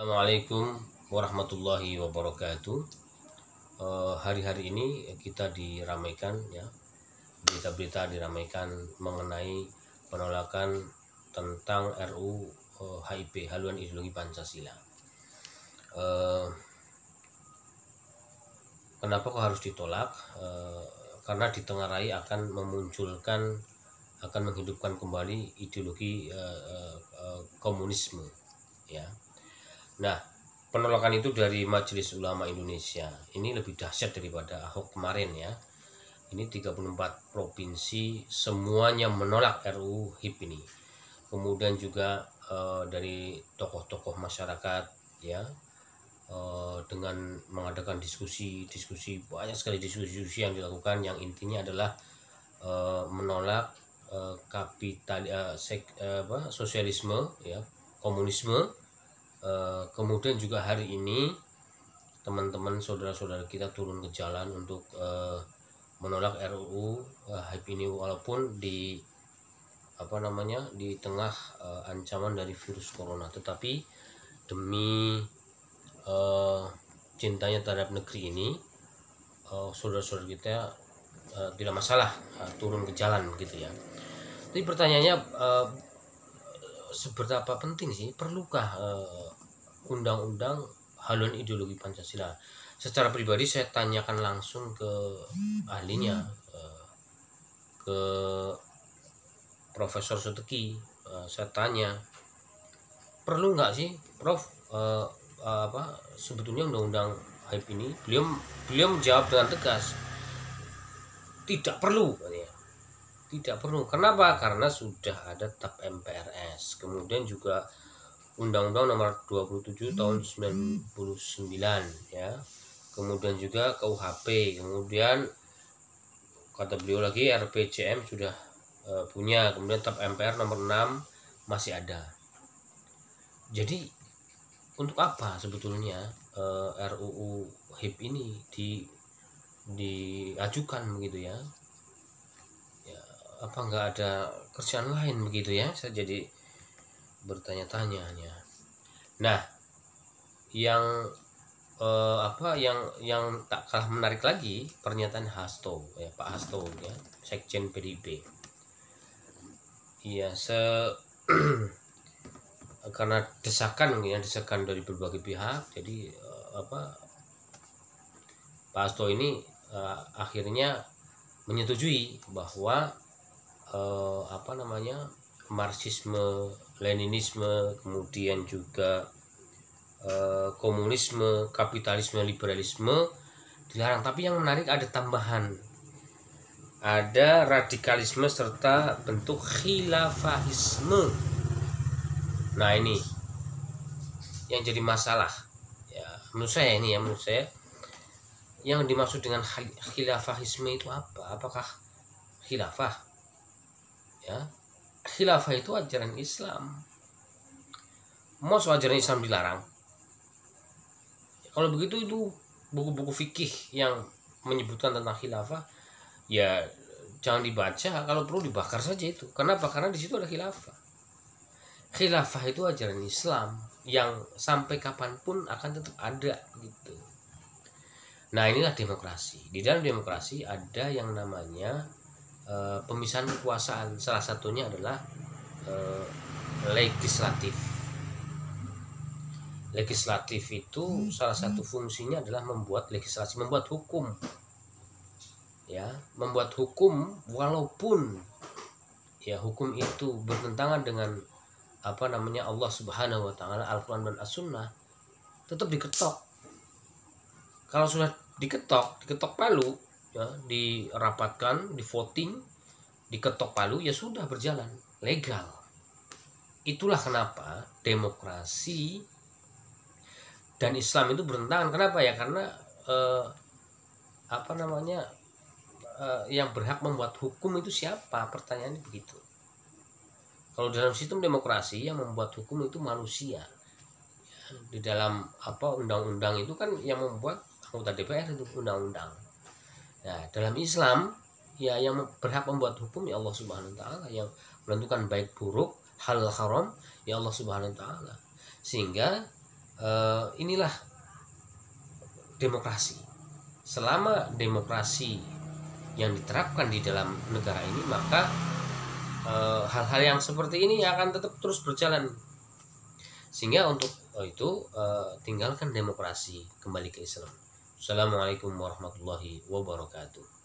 Assalamualaikum warahmatullahi wabarakatuh. Hari-hari ini kita diramaikan ya, berita-berita diramaikan mengenai penolakan tentang RUU HIP, haluan ideologi Pancasila. Kenapa kok harus ditolak? Karena ditengarai akan menghidupkan kembali ideologi komunisme ya. Nah, penolakan itu dari Majelis Ulama Indonesia ini lebih dahsyat daripada Ahok kemarin ya. Ini 34 provinsi semuanya menolak RUU HIP ini. Kemudian juga dari tokoh-tokoh masyarakat ya, dengan mengadakan diskusi banyak sekali diskusi yang dilakukan, yang intinya adalah menolak sosialisme ya, komunisme. Kemudian juga hari ini teman-teman saudara-saudara kita turun ke jalan untuk menolak RUU HIP ini, walaupun di tengah ancaman dari virus corona, tetapi demi cintanya terhadap negeri ini, saudara-saudara kita tidak masalah turun ke jalan gitu ya. Tapi pertanyaannya, seberapa penting sih, perlukah undang-undang haluan ideologi Pancasila? Secara pribadi saya tanyakan langsung ke ahlinya, ke Profesor Suteki. Saya tanya, perlu nggak sih Prof sebetulnya undang-undang HIP ini? Beliau menjawab dengan tegas, tidak perlu. Tidak perlu. Kenapa? Karena sudah ada TAP MPRS, kemudian juga Undang-Undang Nomor 27 Tahun 99 ya. Kemudian juga KUHP, kemudian kata beliau lagi RPJM sudah punya, kemudian TAP MPR nomor 6 masih ada. Jadi untuk apa sebetulnya RUU HIP ini diajukan begitu ya? Apa nggak ada kerjaan lain begitu ya? Saya jadi bertanya-tanya ya. Nah, yang yang tak kalah menarik lagi pernyataan Hasto ya, Pak Hasto ya, Sekjen PDIP. Iya, karena desakan dari berbagai pihak, jadi Pak Hasto ini akhirnya menyetujui bahwa Marxisme, Leninisme, kemudian juga komunisme, kapitalisme, liberalisme dilarang. Tapi yang menarik ada tambahan, ada radikalisme serta bentuk khilafahisme. Nah, ini yang jadi masalah ya menurut saya yang dimaksud dengan khilafahisme itu apa? Apakah khilafah ya? Khilafah itu ajaran Islam. Mau ajaran Islam dilarang? Kalau begitu, itu buku-buku fikih yang menyebutkan tentang khilafah ya jangan dibaca, kalau perlu dibakar saja itu. Kenapa? Karena di situ ada khilafah. Khilafah itu ajaran Islam yang sampai kapanpun akan tetap ada gitu. Nah, inilah demokrasi. Di dalam demokrasi ada yang namanya pemisahan kekuasaan. Salah satunya adalah legislatif. Legislatif itu salah satu fungsinya adalah membuat legislasi, membuat hukum ya, membuat hukum, walaupun ya hukum itu bertentangan dengan Allah Subhanahu wa taala, Al-Qur'an dan As-Sunnah, tetap diketok. Kalau sudah diketok palu ya, dirapatkan, di voting, diketok palu, ya sudah berjalan legal. Itulah kenapa demokrasi dan Islam itu bertentangan. Kenapa ya? Karena yang berhak membuat hukum itu siapa? Pertanyaannya begitu. Kalau dalam sistem demokrasi yang membuat hukum itu manusia. Di dalam undang-undang itu kan yang membuat anggota DPR itu undang-undang. Nah, dalam Islam ya yang berhak membuat hukum ya Allah Subhanahu wa taala, yang menentukan baik buruk, halal haram ya Allah Subhanahu wa taala. Sehingga inilah demokrasi. Selama demokrasi yang diterapkan di dalam negara ini, maka hal-hal yang seperti ini akan tetap terus berjalan. Sehingga untuk itu tinggalkan demokrasi, kembali ke Islam. Assalamualaikum warahmatullahi wabarakatuh.